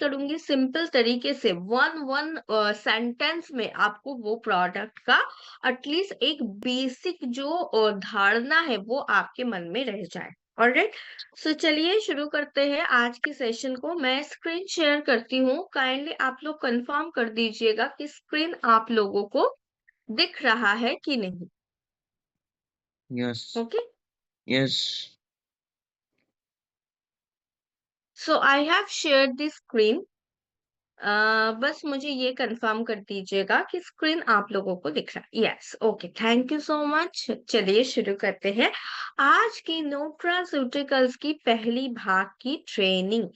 करूंगी सिंपल तरीके से, वन वन सेंटेंस में आपको वो प्रोडक्ट का एटलीस्ट एक बेसिक जो धारणा है वो आपके मन में रह जाए। ऑलराइट, सो चलिए शुरू करते हैं आज की सेशन को। मैं स्क्रीन शेयर करती हूँ, काइंडली आप लोग कंफर्म कर दीजिएगा कि स्क्रीन आप लोगों को दिख रहा है कि नहीं। Yes. Okay, Yes. So I have shared the screen. बस मुझे ये कंफर्म कर दीजिएगा कि स्क्रीन आप लोगों को दिख रहा है। Yes, okay, thank you so much. चलिए शुरू करते हैं आज की न्यूट्रास्यूटिकल्स की पहली भाग की ट्रेनिंग।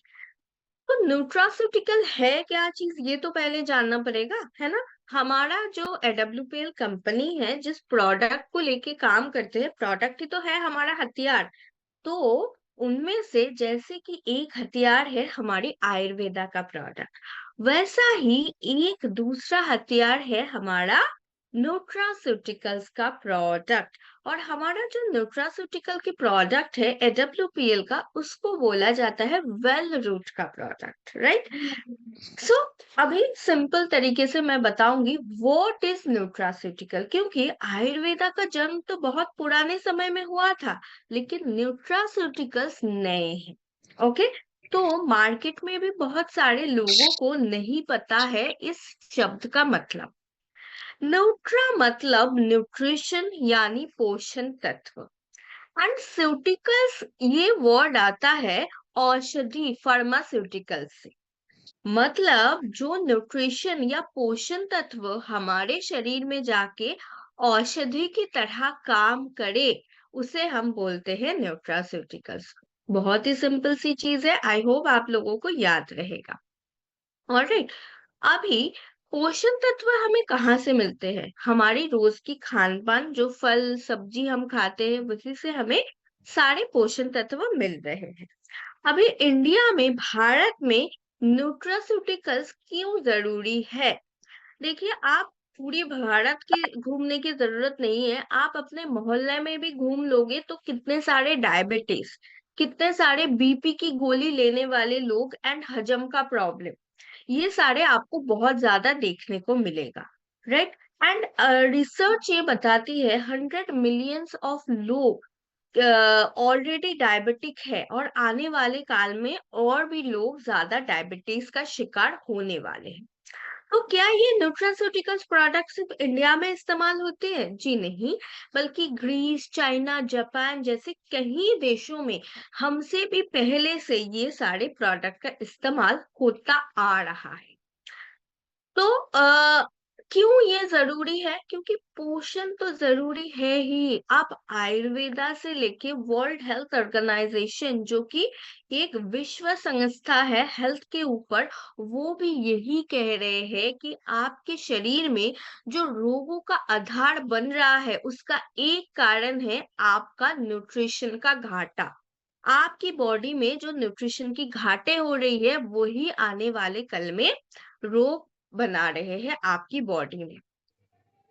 तो न्यूट्रास्यूटिकल है क्या चीज, ये तो पहले जानना पड़ेगा, है ना। हमारा जो एडब्ल्यूपीएल कंपनी है, जिस प्रोडक्ट को लेके काम करते हैं, प्रोडक्ट ही तो है हमारा हथियार। तो उनमें से जैसे कि एक हथियार है हमारी आयुर्वेदा का प्रोडक्ट, वैसा ही एक दूसरा हथियार है हमारा न्यूट्रास्यूटिकल्स का प्रोडक्ट। और हमारा जो न्यूट्रास्यूटिकल की प्रोडक्ट है एडब्ल्यूपीएल का, उसको बोला जाता है वेल रूट का प्रोडक्ट, राइट। सो अभी सिंपल तरीके से मैं बताऊंगी व्हाट इज न्यूट्रास्यूटिकल, क्योंकि आयुर्वेदा का जन्म तो बहुत पुराने समय में हुआ था, लेकिन न्यूट्रास्यूटिकल्स नए हैं। ओके, तो मार्केट में भी बहुत सारे लोगों को नहीं पता है इस शब्द का मतलब। न्यूट्रा मतलब न्यूट्रिशन यानी पोषण तत्व, एंड स्यूटिकल्स ये वर्ड आता है औषधि फार्मास्यूटिकल से। मतलब जो न्यूट्रिशन या पोषण तत्व हमारे शरीर में जाके औषधि की तरह काम करे, उसे हम बोलते हैं न्यूट्रास्यूटिकल्स। बहुत ही सिंपल सी चीज है, आई होप आप लोगों को याद रहेगा। ऑलराइट, अभी पोषण तत्व हमें कहाँ से मिलते हैं? हमारी रोज की खान पान, जो फल सब्जी हम खाते हैं, उसी से हमें सारे पोषण तत्व मिल रहे हैं। अभी इंडिया में, भारत में न्यूट्रास्यूटिकल्स क्यों जरूरी है? देखिए, आप पूरे भारत की घूमने की जरूरत नहीं है, आप अपने मोहल्ले में भी घूम लोगे तो कितने सारे डायबिटीज, कितने सारे बीपी की गोली लेने वाले लोग एंड हजम का प्रॉब्लम, ये सारे आपको बहुत ज्यादा देखने को मिलेगा, राइट। एंड रिसर्च ये बताती है 100 मिलियंस ऑफ लोग ऑलरेडी डायबिटिक है, और आने वाले काल में और भी लोग ज्यादा डायबिटीज का शिकार होने वाले हैं। तो क्या ये न्यूट्रास्यूटिकल्स प्रोडक्ट सिर्फ इंडिया में इस्तेमाल होते हैं? जी नहीं, बल्कि ग्रीस, चाइना, जापान जैसे कई देशों में हमसे भी पहले से ये सारे प्रोडक्ट का इस्तेमाल होता आ रहा है। तो क्यों ये जरूरी है? क्योंकि पोषण तो जरूरी है ही। आप आयुर्वेदा से लेके वर्ल्ड हेल्थ ऑर्गेनाइजेशन, जो कि एक विश्व संस्था है हेल्थ के ऊपर, वो भी यही कह रहे हैं कि आपके शरीर में जो रोगों का आधार बन रहा है, उसका एक कारण है आपका न्यूट्रिशन का घाटा। आपकी बॉडी में जो न्यूट्रिशन की घाटे हो रही है, वही आने वाले कल में रोग बना रहे हैं आपकी बॉडी में।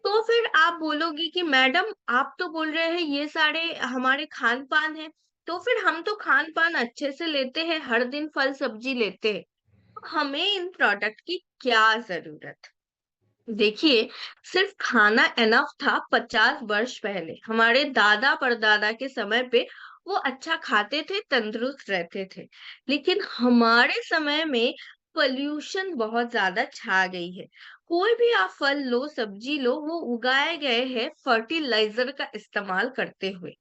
तो फिर आप बोलोगे कि मैडम, आप तो बोल रहे हैं ये सारे हमारे खान पान है, तो फिर हम तो खान पान अच्छे से लेते हैं, हर दिन फल सब्जी लेते हैं, तो हमें इन प्रोडक्ट की क्या जरूरत? देखिए, सिर्फ खाना एनफ था 50 वर्ष पहले, हमारे दादा परदादा के समय पे वो अच्छा खाते थे, तंदुरुस्त रहते थे। लेकिन हमारे समय में पोल्यूशन बहुत ज्यादा छा गई है। कोई भी आप फल लो, सब्जी लो, वो उगाए गए हैं फर्टिलाइजर का इस्तेमाल करते हुए।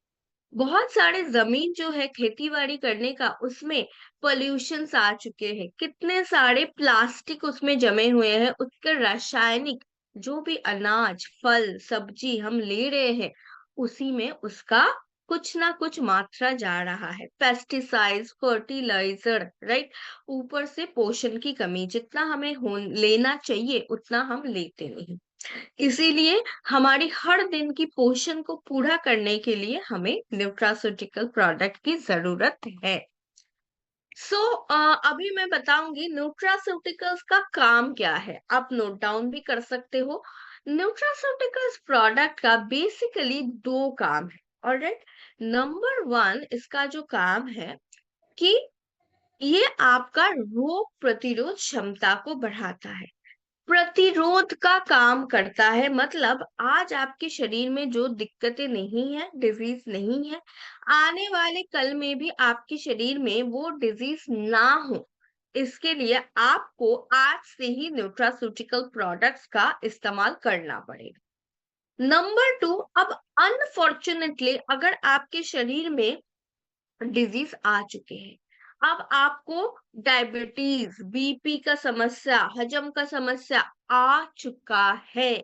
बहुत सारे जमीन जो है खेती बाड़ी करने का, उसमें पोल्यूशन आ चुके हैं, कितने सारे प्लास्टिक उसमें जमे हुए हैं, उसके रासायनिक, जो भी अनाज फल सब्जी हम ले रहे हैं, उसी में उसका कुछ ना कुछ मात्रा जा रहा है, पेस्टिसाइड्स, फर्टिलाइजर, राइट। ऊपर से पोषण की कमी, जितना हमें लेना चाहिए उतना हम लेते नहीं। इसीलिए हमारी हर दिन की पोषण को पूरा करने के लिए हमें न्यूट्रास्यूटिकल प्रोडक्ट की जरूरत है। सो अभी मैं बताऊंगी न्यूट्रास्यूटिकल्स का काम क्या है, आप नोट डाउन भी कर सकते हो। न्यूट्रास्यूटिकल्स प्रोडक्ट का बेसिकली दो काम है। ऑलराइट, नंबर वन, इसका जो काम है कि ये आपका रोग प्रतिरोध क्षमता को बढ़ाता है, प्रतिरोध का काम करता है। मतलब आज आपके शरीर में जो दिक्कतें नहीं है, डिजीज नहीं है, आने वाले कल में भी आपके शरीर में वो डिजीज ना हो, इसके लिए आपको आज से ही न्यूट्रास्यूटिकल प्रोडक्ट्स का इस्तेमाल करना पड़ेगा। नंबर 2, अब अनफॉर्चुनेटली अगर आपके शरीर में डिजीज आ चुके हैं, अब आपको डायबिटीज, बीपी का समस्या, हजम का समस्या आ चुका है,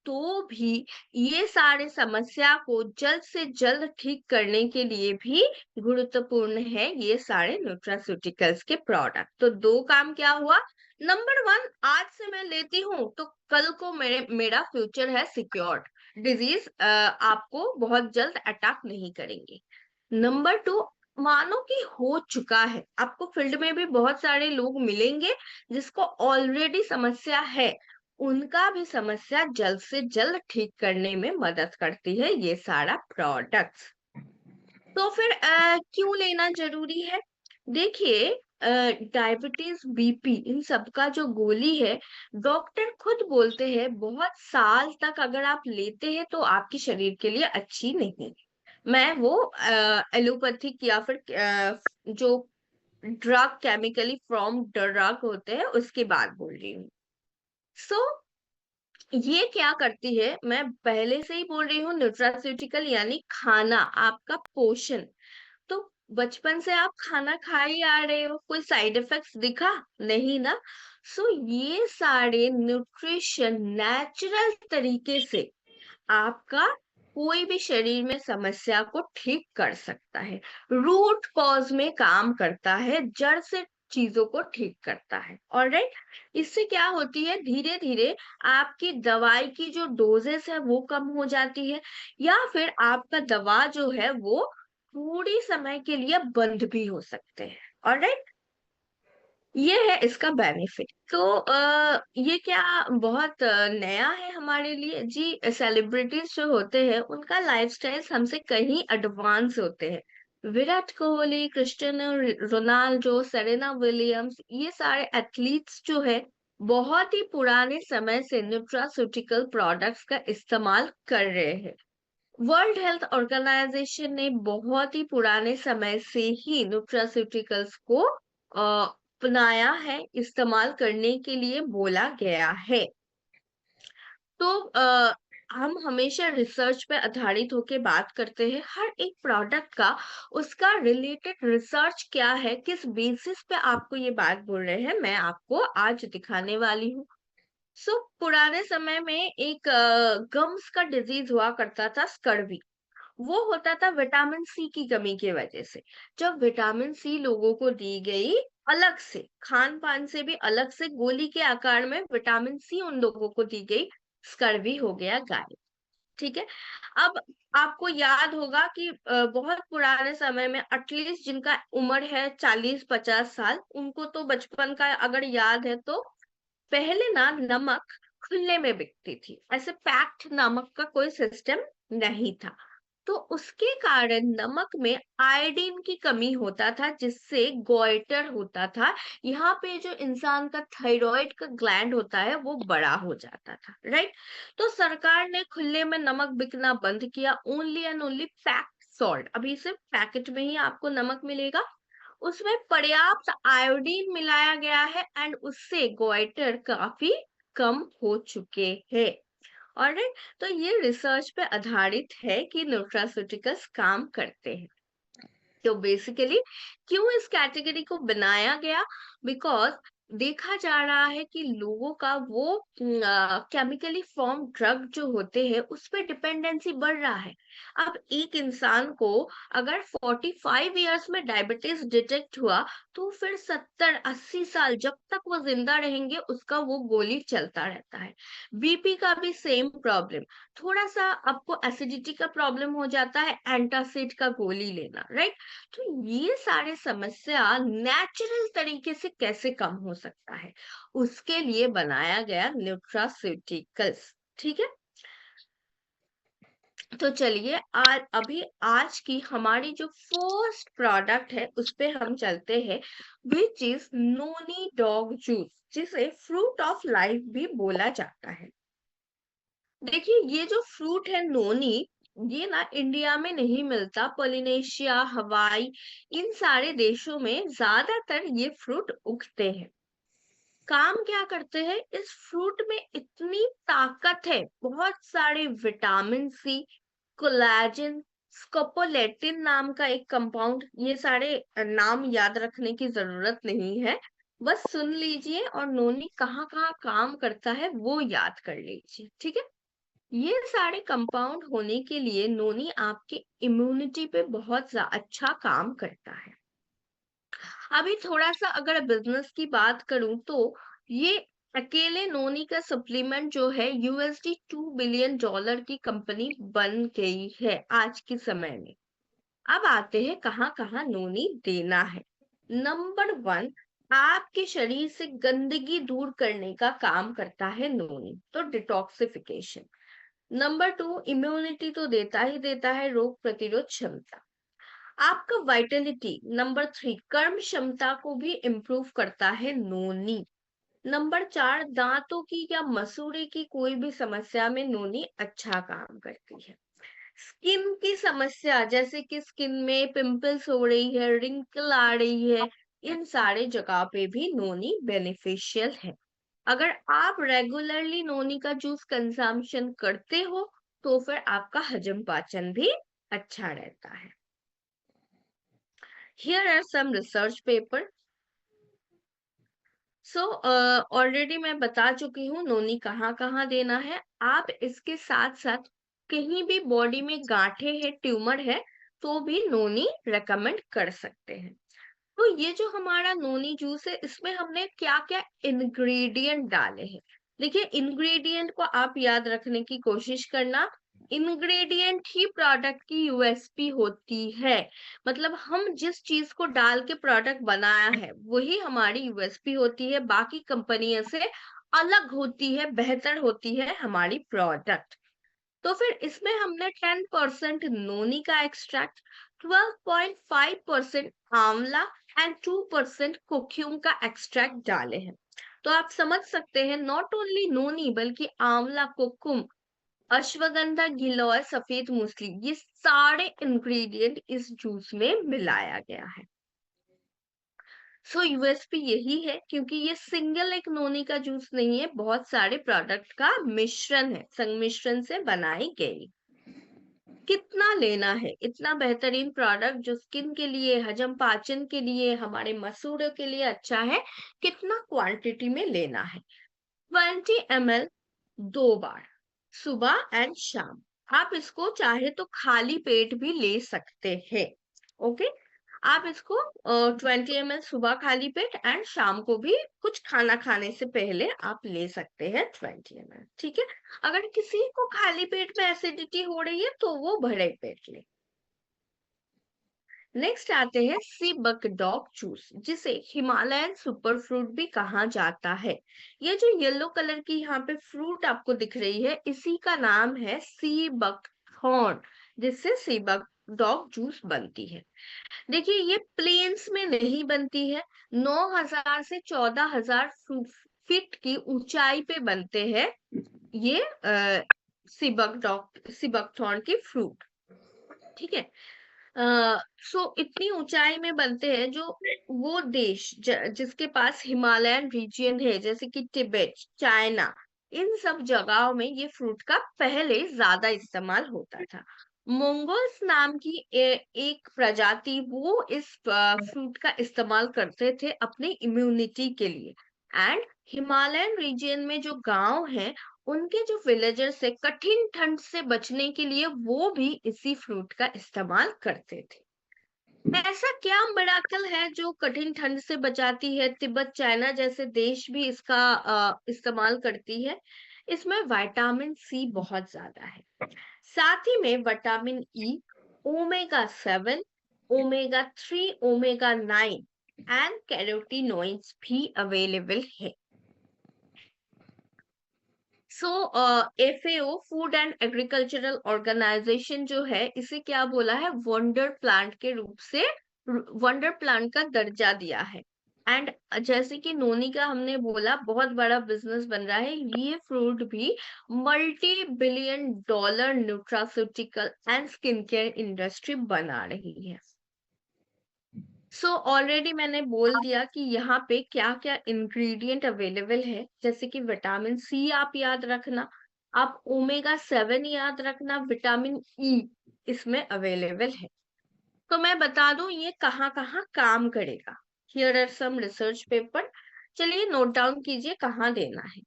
तो भी ये सारे समस्या को जल्द से जल्द ठीक करने के लिए भी गुरुत्वपूर्ण है ये सारे न्यूट्रास्यूटिकल्स के प्रोडक्ट। तो दो काम क्या हुआ, नंबर 1, आज से मैं लेती हूँ तो कल को मेरा फ्यूचर है सिक्योर्ड, डिजीज आपको बहुत जल्द अटैक नहीं करेंगे। नंबर 2, मानो कि हो चुका है, आपको फील्ड में भी बहुत सारे लोग मिलेंगे जिसको ऑलरेडी समस्या है, उनका भी समस्या जल्द से जल्द ठीक करने में मदद करती है ये सारा प्रोडक्ट्स। तो फिर क्यों लेना जरूरी है? देखिए, डायबिटीज, बीपी, इन सब का जो गोली है, डॉक्टर खुद बोलते हैं बहुत साल तक अगर आप लेते हैं तो आपके शरीर के लिए अच्छी नहीं। मैं वो एलोपैथिक या फिर जो ड्रग, केमिकली फॉर्म ड्रग होते हैं उसकी बात बोल रही हूँ। सो ये क्या करती है, मैं पहले से ही बोल रही हूँ, न्यूट्रास्यूटिकल यानी खाना, आपका पोषण। तो बचपन से आप खाना खा ही आ रहे हो, कोई साइड इफेक्ट्स दिखा नहीं ना? सो ये सारे न्यूट्रिशन नेचुरल तरीके से आपका कोई भी शरीर में समस्या को ठीक कर सकता है, रूट कॉज में काम करता है, जड़ से चीजों को ठीक करता है। ऑलराइट, इससे क्या होती है, धीरे धीरे आपकी दवाई की जो डोजेस है वो कम हो जाती है, या फिर आपका दवा जो है वो थोड़ी समय के लिए बंद भी हो सकते हैं। ऑलराइट, ये है इसका बेनिफिट। तो ये क्या बहुत नया है हमारे लिए? जी, सेलिब्रिटीज जो होते हैं उनका लाइफस्टाइल हमसे कहीं एडवांस होते हैं। Virat Kohli, Cristiano Ronaldo, Serena Williams, ये सारे एथलीट्स जो है बहुत ही पुराने समय से न्यूट्रास्यूटिकल प्रोडक्ट्स का इस्तेमाल कर रहे हैं। वर्ल्ड हेल्थ ऑर्गेनाइजेशन ने बहुत ही पुराने समय से ही न्यूट्रास्यूटिकल्स को अपनाया है, इस्तेमाल करने के लिए बोला गया है। तो हम हमेशा रिसर्च पे आधारित होके बात करते हैं, हर एक प्रोडक्ट का उसका रिलेटेड रिसर्च क्या है, किस बेसिस पे आपको ये बात बोल रहे हैं, मैं आपको आज दिखाने वाली हूँ। सो पुराने समय में एक गम्स का डिजीज हुआ करता था, स्कर्वी। वो होता था विटामिन सी की कमी की वजह से। जब विटामिन सी लोगों को दी गई, अलग से खान पान से भी अलग से गोली के आकार में विटामिन सी उन लोगों को दी गई, स्कर्वी हो गया गायब। ठीक है। अब आपको याद होगा कि बहुत पुराने समय में एटलीस्ट जिनका उम्र है 40-50 साल, उनको तो बचपन का अगर याद है तो पहले ना नमक खुले में बिकती थी, ऐसे पैक्ड नमक का कोई सिस्टम नहीं था। तो उसके कारण नमक में आयोडीन की कमी होता था, जिससे गोइटर होता था। यहाँ पे जो इंसान का थायराइड का ग्लैंड होता है वो बड़ा हो जाता था, राइट? तो सरकार ने खुले में नमक बिकना बंद किया, only and only packed salt. अभी सिर्फ पैकेट में ही आपको नमक मिलेगा, उसमें पर्याप्त आयोडीन मिलाया गया है एंड उससे गोइटर काफी कम हो चुके हैं। ऑलराइट, तो ये रिसर्च पे आधारित है कि न्यूट्रास्यूटिकल्स काम करते हैं। तो बेसिकली क्यों इस कैटेगरी को बनाया गया, बिकॉज देखा जा रहा है कि लोगों का वो केमिकली फॉर्म ड्रग जो होते हैं उस पर डिपेंडेंसी बढ़ रहा है। अब एक इंसान को अगर 45 इयर्स में डायबिटीज डिटेक्ट हुआ, तो फिर 70-80 साल जब तक वो जिंदा रहेंगे उसका वो गोली चलता रहता है। बीपी का भी सेम प्रॉब्लम, थोड़ा सा आपको एसिडिटी का प्रॉब्लम हो जाता है, एंटासिड का गोली लेना, राइट? तो ये सारे समस्या नेचुरल तरीके से कैसे कम हो सकता है, उसके लिए बनाया गया न्यूट्रास्यूटिकल्स। ठीक है। तो चलिए आज की हमारी जो फर्स्ट प्रोडक्ट है उस पे हम चलते हैं, which is noni dog juice, जिसे फ्रूट ऑफ लाइफ भी बोला जाता है। देखिए ये जो फ्रूट है नोनी, ये ना इंडिया में नहीं मिलता, पोलिनेशिया, हवाई, इन सारे देशों में ज्यादातर ये फ्रूट उगते हैं। काम क्या करते हैं, इस फ्रूट में इतनी ताकत है, बहुत सारे विटामिन सी, कोलेजन, स्कोपोलेटिन नाम का एक कंपाउंड, ये सारे नाम याद रखने की जरूरत नहीं है, बस सुन लीजिए और नोनी कहाँ कहाँ काम करता है वो याद कर लीजिए, ठीक है। ये सारे कंपाउंड होने के लिए नोनी आपके इम्यूनिटी पे बहुत अच्छा काम करता है। अभी थोड़ा सा अगर बिजनेस की बात करूं तो ये अकेले नोनी का सप्लीमेंट जो है यूएसडी $2 बिलियन की कंपनी बन गई है आज के समय में। अब आते हैं कहाँ कहाँ नोनी देना है। नंबर 1, आपके शरीर से गंदगी दूर करने का काम करता है नोनी, तो डिटॉक्सिफिकेशन। नंबर 2, इम्यूनिटी तो देता ही देता है, रोग प्रतिरोध क्षमता। आपका वाइटलिटी। नंबर 3, कर्म क्षमता को भी इम्प्रूव करता है नोनी। नंबर 4, दांतों की या मसूड़े की कोई भी समस्या में नोनी अच्छा काम करती है। स्किन की समस्या, जैसे कि स्किन में पिंपल्स हो रही है, रिंकल आ रही है, इन सारे जगह पे भी नोनी बेनिफिशियल है। अगर आप रेगुलरली नोनी का जूस कंजम्पशन करते हो तो फिर आपका हजम पाचन भी अच्छा रहता है। Here are some research paper. So already मैं बता चुकी हूँ नोनी कहाँ कहाँ देना है। आप इसके साथ साथ कहीं भी बॉडी में गांठे है, ट्यूमर है, तो भी नोनी रेकमेंड कर सकते हैं। तो ये जो हमारा नोनी जूस है, इसमें हमने क्या क्या इंग्रेडिएंट डाले हैं। देखिए इंग्रेडिएंट को आप याद रखने की कोशिश करना। इंग्रेडिएंट ही प्रोडक्ट की यूएसपी होती है, मतलब हम जिस चीज को डाल के प्रोडक्ट बनाया है वही हमारी यूएसपी होती है, बाकी कंपनियों से अलग होती है, बेहतर होती है हमारी प्रोडक्ट। तो फिर इसमें हमने 10% नोनी का एक्सट्रैक्ट, 12.5% आंवला एंड 2% कोक्यूम का एक्सट्रैक्ट डाले हैं। तो आप समझ सकते हैं नॉट ओनली नोनी बल्कि आंवला, कोकुम, अश्वगंधा, गिलोय, सफेद मूसली, ये सारे इंग्रेडिएंट इस जूस में मिलाया गया है। सो यूएसपी यही है, क्योंकि ये सिंगल एक नोनी का जूस नहीं है, बहुत सारे प्रोडक्ट का मिश्रण है, संमिश्रण से बनाई गई। कितना लेना है, इतना बेहतरीन प्रोडक्ट जो स्किन के लिए, हजम पाचन के लिए, हमारे मसूड़ों के लिए अच्छा है, कितना क्वांटिटी में लेना है। 20 ml 2 बार, सुबह एंड शाम। आप इसको चाहे तो खाली पेट भी ले सकते हैं। ओके, आप इसको 20 ml सुबह खाली पेट एंड शाम को भी कुछ खाना खाने से पहले आप ले सकते हैं 20 ml, ठीक है। अगर किसी को खाली पेट में एसिडिटी हो रही है तो वो बड़े पेट ले। नेक्स्ट आते हैं सी बक डॉग जूस, जिसे हिमालयन सुपर फ्रूट भी कहा जाता है। ये जो येलो कलर की यहाँ पे फ्रूट आपको दिख रही है, इसी का नाम है सी बक थॉर्न, जिससे सी बक डॉग जूस बनती है। देखिए ये प्लेन्स में नहीं बनती है, 9,000 से 14,000 फीट की ऊंचाई पे बनते हैं ये सिबकथॉर्न की फ्रूट, ठीक है। सो इतनी ऊंचाई में बनते हैं, जो वो देश जिसके पास हिमालयन रीजन है, जैसे कि तिब्बत, चाइना, इन सब जगहों में ये फ्रूट का पहले ज्यादा इस्तेमाल होता था। मोंगोल्स नाम की एक प्रजाति वो इस फ्रूट का इस्तेमाल करते थे अपने इम्यूनिटी के लिए। एंड हिमालयन रीजन में जो गांव हैं, उनके जो विलेजर्स है, कठिन ठंड से बचने के लिए वो भी इसी फ्रूट का इस्तेमाल करते थे। ऐसा क्या मिराकल है जो कठिन ठंड से बचाती है, तिब्बत, चाइना जैसे देश भी इसका इस्तेमाल करती है। इसमें विटामिन सी बहुत ज्यादा है, साथ ही में vitamin E, omega 7, omega 3, omega 9 and carotenoids भी अवेलेबल है। So FAO food and agricultural organization जो है इसे क्या बोला है, वंडर प्लांट के रूप से, वंडर प्लांट का दर्जा दिया है। एंड जैसे कि नोनी का हमने बोला बहुत बड़ा बिजनेस बन रहा है, ये फ्रूट भी multi billion dollar nutraceutical and skin care industry बना रही है। सो ऑलरेडी मैंने बोल दिया कि यहाँ पे क्या क्या इंग्रेडिएंट अवेलेबल है, जैसे कि विटामिन सी आप याद रखना, आप ओमेगा 7 याद रखना, विटामिन ई इसमें अवेलेबल है। तो मैं बता दूं ये कहाँ कहाँ काम करेगा। Here are some research paper, चलिए नोट डाउन कीजिए कहाँ देना है।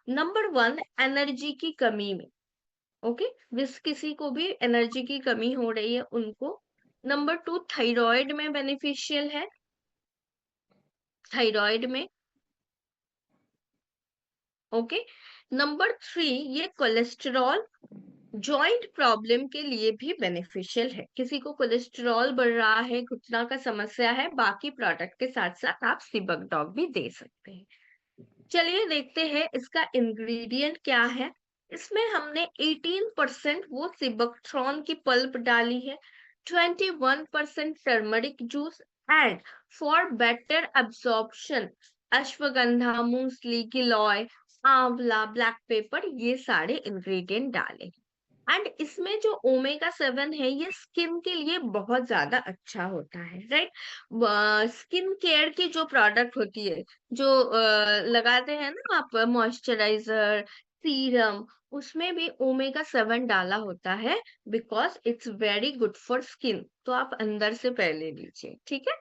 नंबर 1, एनर्जी की कमी में, ओके, जिस किसी को भी एनर्जी की कमी हो रही है उनको। नंबर 2, थायराइड में बेनिफिशियल है, थायराइड में, ओके। नंबर 3, ये कोलेस्टेरॉल, जॉइंट प्रॉब्लम के लिए भी बेनिफिशियल है। किसी को कोलेस्टेरॉल बढ़ रहा है, घुटना का समस्या है, बाकी प्रोडक्ट के साथ साथ आप सिबक डॉग भी दे सकते हैं। चलिए देखते हैं इसका इंग्रेडिएंट क्या है। इसमें हमने 18% वो सिबकथ्रॉन की पल्प डाली है, 21% turmeric juice, and for better absorption ashwagandha, मूंगफली, गिलोय, आंवला, ब्लैक पेपर, ये सारे इंग्रेडिएंट डाले। एंड इसमें जो ओमेगा 7 है ये स्किन के लिए बहुत ज्यादा अच्छा होता है, राइट। स्किन केयर की जो प्रोडक्ट होती है, जो लगाते हैं ना आप, मॉइस्चराइजर, सीरम, उसमें भी ओमेगा 7 डाला होता है, because it's very good for skin. तो आप अंदर से पहले लीजिए, ठीक है।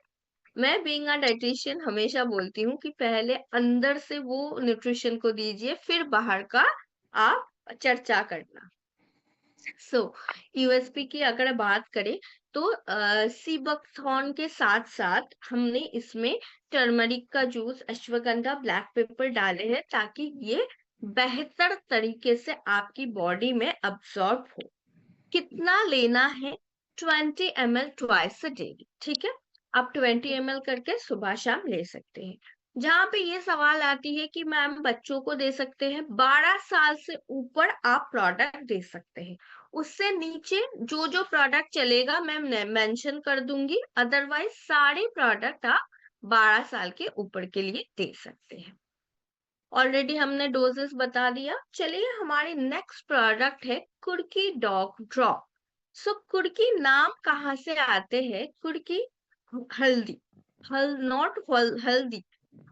मैं बीइंग अ डाइटिशियन हमेशा बोलती हूँ कि पहले अंदर से वो न्यूट्रिशन को दीजिए, फिर बाहर का आप चर्चा करना। सो यूएसपी की अगर बात करें तो सीबकथॉर्न के साथ साथ हमने इसमें टर्मरिक का जूस, अश्वगंधा, ब्लैक पेपर डाले हैं ताकि ये बेहतर तरीके से आपकी बॉडी में अब्सॉर्ब हो। कितना लेना है, 20 ml ट्वाइस अ डे, ठीक है। आप 20 ml करके सुबह शाम ले सकते हैं। जहां पे ये सवाल आती है कि मैम बच्चों को दे सकते हैं, 12 साल से ऊपर आप प्रोडक्ट दे सकते हैं। उससे नीचे जो जो प्रोडक्ट चलेगा मैं मेंशन कर दूंगी, अदरवाइज सारे प्रोडक्ट आप 12 साल के ऊपर के लिए दे सकते हैं। ऑलरेडी हमने डोजेस बता दिया। चलिए हमारी नेक्स्ट प्रोडक्ट है कुर्की डॉग ड्रॉप। सो कुर्की नाम कहाँ से आते हैं, कुर्की हल्दी, नॉट हल्दी,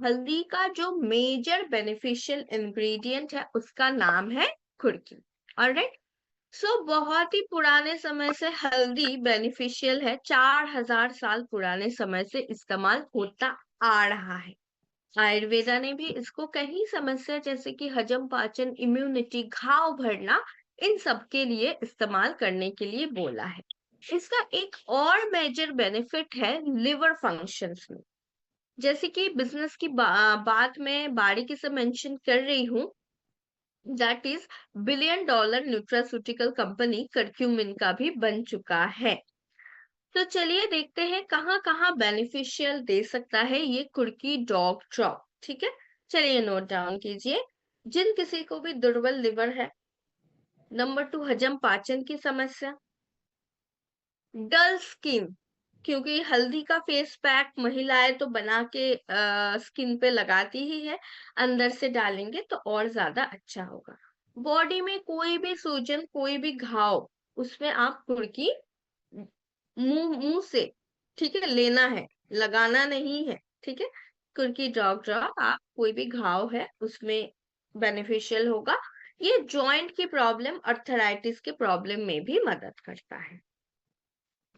हल्दी का जो मेजर बेनिफिशियल इंग्रेडिएंट है उसका नाम है कुर्की, ऑलराइट। सो बहुत ही पुराने समय से हल्दी बेनिफिशियल है, 4000 साल पुराने समय से इस्तेमाल होता आ रहा है। आयुर्वेदा ने भी इसको कई समस्या जैसे कि हजम, पाचन, इम्यूनिटी, घाव भरना, इन सब के लिए इस्तेमाल करने के लिए बोला है। इसका एक और मेजर बेनिफिट है लिवर फंक्शंस में। जैसे कि बिजनेस की बात में बारीकी से मेंशन कर रही हूँ, that is billion dollar nutraceutical company curcumin का भी बन चुका है। तो चलिए देखते हैं कहाँ कहाँ बेनिफिशियल दे सकता है ये कुर्की डॉग ड्रॉप, ठीक है। चलिए नोट डाउन कीजिए। जिन किसी को भी दुर्बल लिवर है, नंबर 2 हजम पाचन की समस्या, डल स्किन, क्योंकि हल्दी का फेस पैक महिलाएं तो बना के स्किन पे लगाती ही है, अंदर से डालेंगे तो और ज्यादा अच्छा होगा। बॉडी में कोई भी सूजन, कोई भी घाव, उसमें आप कुर्की मुंह से, ठीक है, लेना है, लगाना नहीं है, ठीक है। कुर्की डॉग ड्रॉप आप कोई भी घाव है उसमें बेनिफिशियल होगा। ये जॉइंट की प्रॉब्लम, अर्थराइटिस के प्रॉब्लम में भी मदद करता है।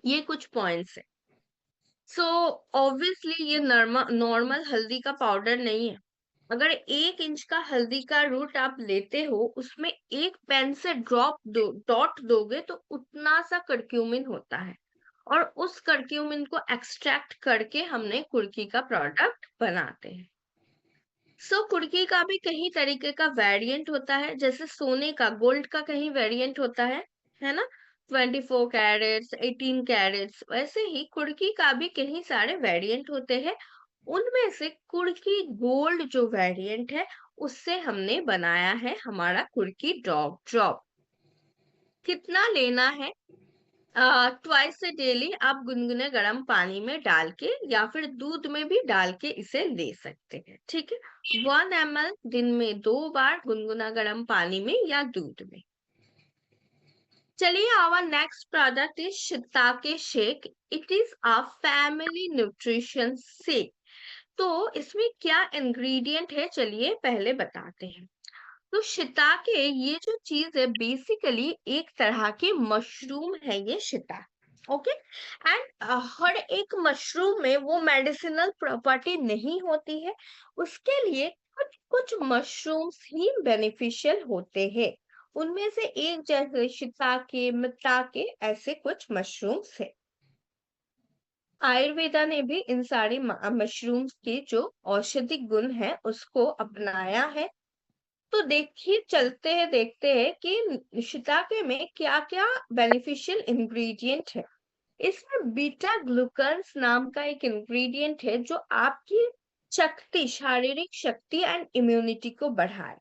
ये कुछ पॉइंट्स है। सो ऑब्वियसली ये नॉर्मल हल्दी का पाउडर नहीं है। अगर 1 इंच का हल्दी का रूट आप लेते हो, उसमें एक पेन से डॉट दोगे तो उतना सा करक्यूमिन होता है, और उस करक्यूमिन को एक्सट्रैक्ट करके हमने कुर्की का प्रोडक्ट बनाते हैं। सो कुर्की का भी कई तरीके का वेरिएंट होता है, जैसे सोने का, गोल्ड का कहीं वेरिएंट होता है ना, 24 कैरेट्स, 18 कैरेट्स, वैसे ही कुर्की का भी कई सारे वेरिएंट होते हैं। उनमें से कुर्की गोल्ड जो वेरिएंट है, उससे हमने बनाया है हमारा कुर्की ड्रॉप। कितना लेना है? ट्वाइस से डेली आप गुनगुने गर्म पानी में डाल के या फिर दूध में भी डाल के इसे ले सकते हैं, ठीक है। 1 ml दिन में 2 बार गुनगुना गर्म पानी में या दूध में। चलिए, our next product is shiitake shake. It is a family nutrition shake. तो इसमें क्या इंग्रेडिएंट है, चलिए पहले बताते हैं। तो शिताके ये जो चीज है बेसिकली एक तरह की मशरूम है, ये शिता। ओके। एंड हर एक मशरूम में वो मेडिसिनल प्रॉपर्टी नहीं होती है। उसके लिए कुछ कुछ मशरूम्स ही बेनिफिशियल होते हैं। उनमें से एक जैसे शिताके, मिताके, ऐसे कुछ मशरूम्स है। आयुर्वेदा ने भी इन सारी मशरूम्स के जो औषधिक गुण है उसको अपनाया है। तो देखिए, चलते हैं, देखते हैं कि शिताके में क्या क्या बेनिफिशियल इंग्रेडिएंट है। इसमें बीटा ग्लूकन्स नाम का एक इंग्रेडिएंट है जो आपकी शक्ति, शारीरिक शक्ति एंड इम्यूनिटी को बढ़ाए।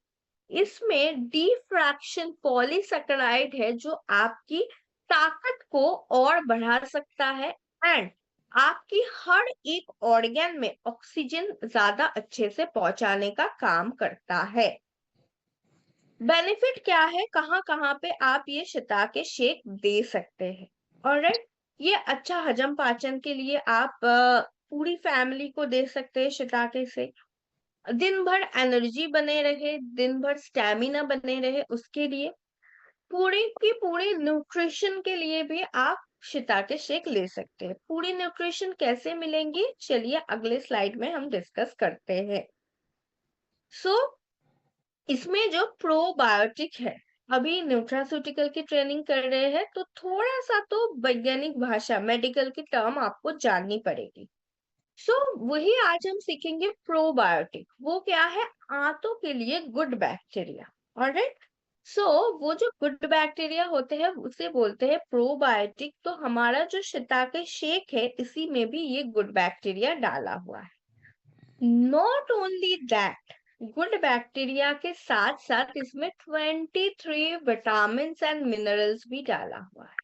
इसमें डी फ्रैक्शन पॉलीसैकेराइड है जो आपकी ताकत को और बढ़ा सकता है एंड आपकी हर एक ऑर्गन में ऑक्सीजन ज्यादा अच्छे से पहुंचाने का काम करता है। बेनिफिट क्या है, कहाँ कहाँ पे आप ये शिताके शेक दे सकते हैं। ऑलराइट, ये अच्छा हजम पाचन के लिए आप पूरी फैमिली को दे सकते हैं शिताके से। दिन भर एनर्जी बने रहे, दिन भर स्टैमिना बने रहे, उसके लिए पूरी की पूरी न्यूट्रिशन के लिए भी आप शिताके शेक ले सकते हैं। पूरी न्यूट्रिशन कैसे मिलेंगी, चलिए अगले स्लाइड में हम डिस्कस करते हैं। सो इसमें जो प्रोबायोटिक है, अभी न्यूट्रास्यूटिकल की ट्रेनिंग कर रहे हैं तो थोड़ा सा तो वैज्ञानिक भाषा, मेडिकल की टर्म आपको जाननी पड़ेगी। सो वही आज हम सीखेंगे प्रोबायोटिक। वो क्या है? आंतों के लिए गुड बैक्टीरिया। ऑलराइट। सो वो जो गुड बैक्टीरिया होते हैं उसे बोलते हैं प्रोबायोटिक। तो हमारा जो शिताके शेक है इसी में भी ये गुड बैक्टीरिया डाला हुआ है। Not only that, good bacteria के साथ साथ इसमें 23 विटामिन एंड मिनरल्स भी डाला हुआ है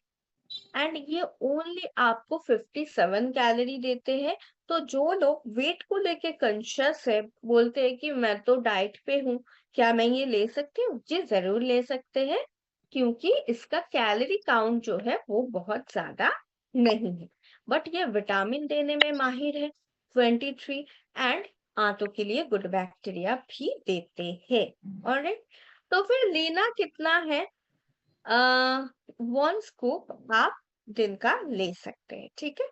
एंड ये ओनली आपको 57 कैलोरी देते हैं। तो जो लोग वेट को लेके कॉन्शियस है, बोलते हैं कि मैं तो डाइट पे हूँ, क्या मैं ये ले सकती हूँ? जी जरूर ले सकते हैं, क्योंकि इसका कैलोरी काउंट जो है वो बहुत ज्यादा नहीं है, बट ये विटामिन देने में माहिर है 23 एंड आंतों के लिए गुड बैक्टीरिया भी देते हैं। ऑलराइट, तो फिर लेना कितना है? 1 स्कूप आप दिन का ले सकते हैं, ठीक है।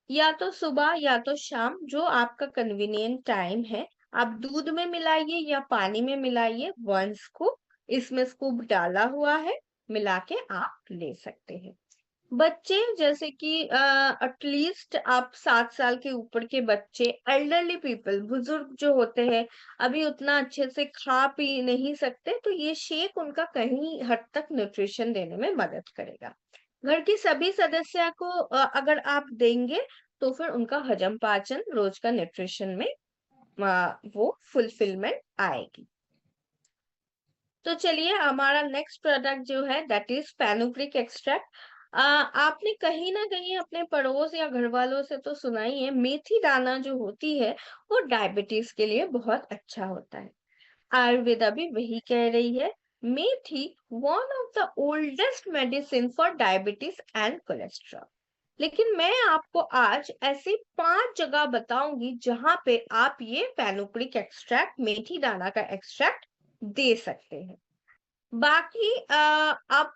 या तो सुबह या तो शाम, जो आपका कन्वीनियंट टाइम है। आप दूध में मिलाइए या पानी में मिलाइए 1 स्कूप। इसमें स्कूप डाला हुआ है, मिला के आप ले सकते हैं। बच्चे जैसे कि एटलीस्ट आप 7 साल के ऊपर के बच्चे, एल्डरली पीपल, बुजुर्ग जो होते हैं, अभी उतना अच्छे से खा पी नहीं सकते, तो ये शेक उनका कहीं हद तक न्यूट्रिशन देने में मदद करेगा। घर की सभी सदस्य को अगर आप देंगे तो फिर उनका हजम पाचन, रोज का न्यूट्रिशन में वो फुलफिलमेंट आएगी। तो चलिए, हमारा नेक्स्ट प्रोडक्ट जो है दैट इज फेनुग्रीक एक्सट्रैक्ट। आपने कहीं ना कहीं अपने पड़ोस या घर वालों से तो सुना ही है, मेथी दाना जो होती है वो डायबिटीज के लिए बहुत अच्छा होता है। आयुर्वेदा भी वही कह रही है। Methi one of the oldest medicine for diabetes and cholesterol. लेकिन मैं आपको आज ऐसी 5 जगह बताऊंगी जहां पे आप ये फेनुग्रीक एक्सट्रैक्ट, मेथी दाना का एक्सट्रैक्ट दे सकते हैं। बाकी आप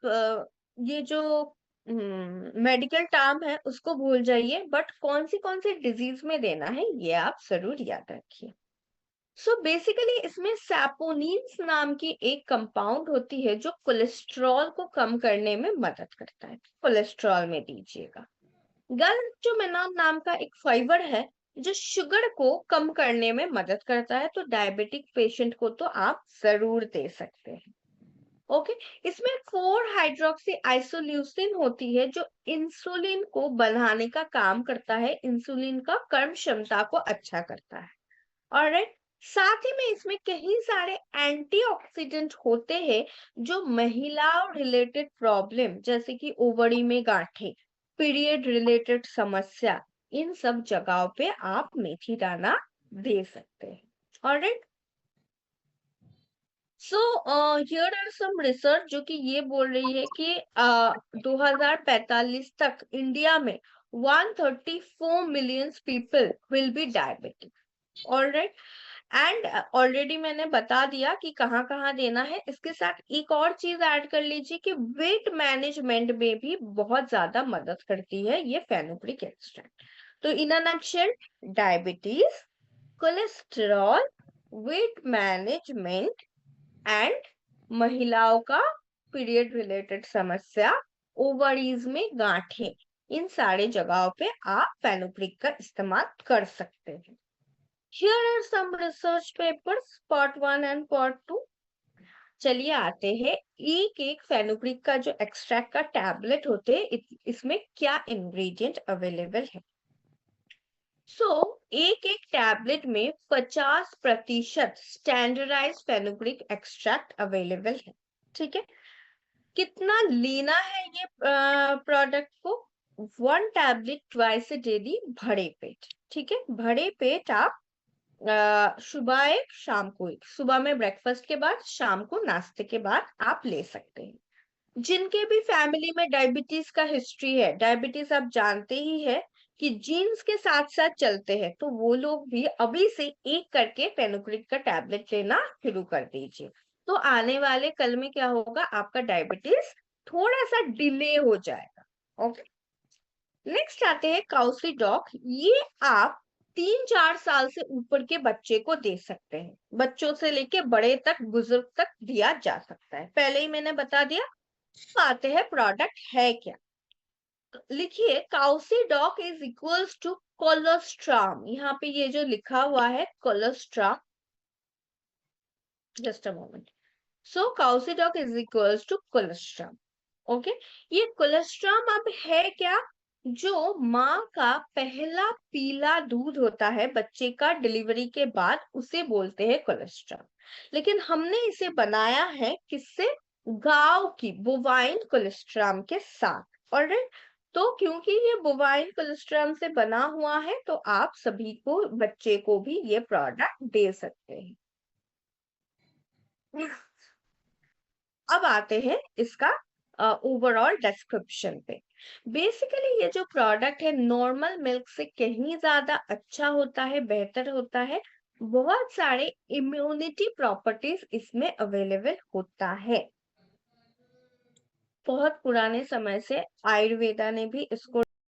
ये जो मेडिकल टर्म है उसको भूल जाइए, बट कौन सी डिजीज में देना है ये आप जरूर याद रखिए। सो बेसिकली इसमें सैपोनिन्स नाम की एक कंपाउंड होती है जो कोलेस्ट्रॉल को कम करने में मदद करता है। कोलेस्ट्रॉल में दीजिएगा। गैल्वेंटोमेनॉन नाम का एक फाइबर है जो शुगर को कम करने में मदद करता है, तो डायबिटिक पेशेंट को तो आप जरूर दे सकते हैं। ओके। इसमें 4 हाइड्रोक्सी आइसोल्यूसिन होती है जो इंसुलिन को बढ़ाने का काम करता है, इंसुलिन का कर्म क्षमता को अच्छा करता है। ऑलराइट। साथ ही में इसमें कई सारे एंटीऑक्सीडेंट होते हैं जो महिलाओं रिलेटेड प्रॉब्लम जैसे कि ओवरी में गांठें, पीरियड रिलेटेड समस्या, इन सब जगहों पे आप मेथी दाना दे सकते हैं। Alright. So here are some research जो कि ये बोल रही है कि 2045 तक इंडिया में 134 million people will be diabetic. Alright. And already मैंने बता दिया कि कहाँ कहाँ देना है। इसके साथ एक और चीज ऐड कर लीजिए कि वेट मैनेजमेंट में भी बहुत ज्यादा मदद करती है ये फेनुग्रीक एक्सट्रैक्ट। तो in a nutshell, diabetes, cholesterol, weight management and महिलाओं का पीरियड रिलेटेड समस्या, ओवरीज में गांठें, इन सारे जगहों पे आप फेनुग्रीक का इस्तेमाल कर सकते हैं। Here are some research papers, part 1 and part 2. चलिए आते हैं एक एक फेनुग्रीक का जो एक्सट्रैक्ट का टैबलेट होते हैं इसमें क्या इंग्रेडिएंट अवेलेबल है। एक एक टैबलेट में 50% स्टैंडर्डाइज फेनुग्रीक एक्सट्रैक्ट अवेलेबल है। ठीक है। कितना लेना है ये प्रोडक्ट को? 1 टैबलेट ट्वाइस अ डेली, भरे पेट। ठीक है। भरे पेट आप सुबह एक, शाम को एक। सुबह में ब्रेकफास्ट के बाद, शाम को नाश्ते के बाद आप ले सकते हैं। जिनके भी फैमिली में डायबिटीज का हिस्ट्री है, डायबिटीज आप जानते ही है कि जीन्स के साथ साथ चलते हैं, तो वो लोग भी अभी से एक करके फेनुग्रीक का टैबलेट लेना शुरू कर दीजिए। तो आने वाले कल में क्या होगा, आपका डायबिटीज थोड़ा सा डिले हो जाएगा। ओके। नेक्स्ट आते हैं काउसिडॉक। ये आप 3-4 साल से ऊपर के बच्चे को दे सकते हैं। बच्चों से लेके बड़े तक, बुजुर्ग तक दिया जा सकता है। पहले ही मैंने बता दिया। आते हैं प्रोडक्ट है क्या। लिखिए, Cowsidoc is equals to colostrum. यहाँ पे ये जो लिखा हुआ है colostrum, just a moment. So Cowsidoc is equals to colostrum. Okay. ये कोलेस्ट्रॉम अब है क्या? जो माँ का पहला पीला दूध होता है बच्चे का डिलीवरी के बाद, उसे बोलते हैं कोलेस्ट्रॉम। लेकिन हमने इसे बनाया है किससे? गांव की बोवाइन कोलेस्ट्रॉम के साथ। ऑलराइट। तो क्योंकि ये बोवाइन कोलेस्ट्रॉम से बना हुआ है तो आप सभी को, बच्चे को भी ये प्रोडक्ट दे सकते हैं। अब आते हैं इसका ओवरऑल डिस्क्रिप्शन पे। बेसिकली ये जो प्रोडक्ट है नॉर्मल मिल्क से कहीं ज्यादा अच्छा होता है, बेहतर होता है। बहुत सारे इम्यूनिटी प्रॉपर्टीज इसमें अवेलेबल होता है। बहुत पुराने समय से आयुर्वेदा ने भी इसको